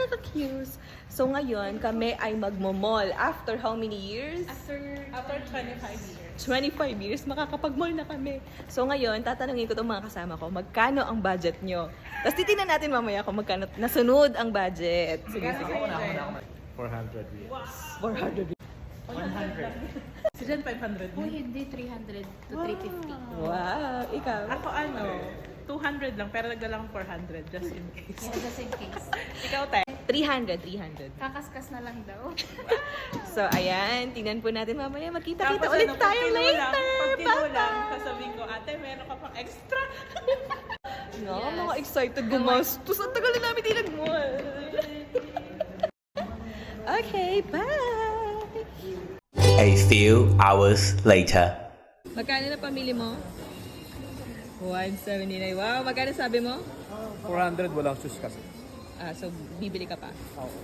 nakaka-cute. So ngayon, kami ay magmo-mall. After how many years? After 25 years. 25 years, makakapag-mall na kami. So ngayon, tatanungin ko itong mga kasama ko, magkano ang budget nyo? Tapos titignan natin mamaya kung magkano nasunod ang budget. Sige, sige. 400 years. 400. 100. Si Jen 500 Kung din. hindi 300 to 350. Wow, ikaw? Ako 200 lang pero nagdala akong 400 just in case. Yeah, just in case. Ikaw, te? 300. Kakaskas na lang daw. So ayan, tingnan po natin mamaya. Magkita-kita Tapos ulit ano, tayo pag later. kinulang, sasabihin ko, ate, meron ka pang extra. No, mga excited gumastos. Ang tagal na namin di nag-mall. Okay, bye! A few hours later. Magkano na pamili mo? 179. Wow, magkano sabi mo? 400 walang shoes kasi. So bibili ka pa?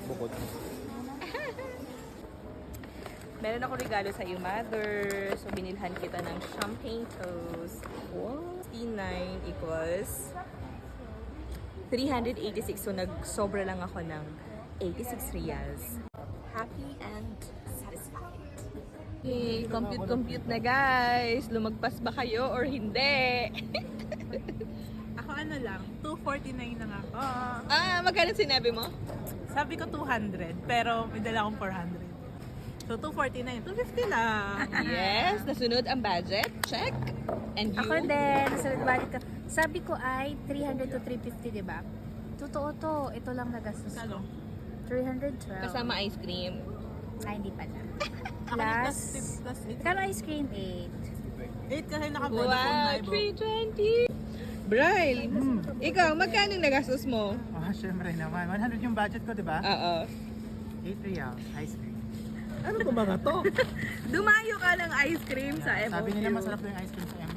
Bukod. Meron ako regalo sa iyo, mother. So binilhan kita ng champagne toast. Wow. 69 equals 386. So nagsobra lang ako ng 86 reals. Happy and satisfied. Okay, compute na guys. Lumagpas ba kayo or hindi? Ako lang, 249 lang ako. Magkano sinabi mo? Sabi ko 200, pero may dala akong 400. So 249, 250 lang. Yes, nasunod ang budget. Check. And you? Ako din, nasunod balik ka. Sabi ko ay 300 to 350, di ba? Totoo to. Ito lang nagastos Kalo? ko. 312. Kasama ice cream. Ay, hindi pala. Plus Plus, 8. kano ice cream? 8. 8 kasi naka-Vodafone Wow, na ibo. 320. Bryle, ikaw, magkano nagastos mo? Syempre naman. 100 yung budget ko, di ba? Oo. 8 reals, ice cream. Ano ba mga to? Dumayo ka ng ice cream sa MOQ. Sabi nila masarap daw yung ice cream sa MOQ.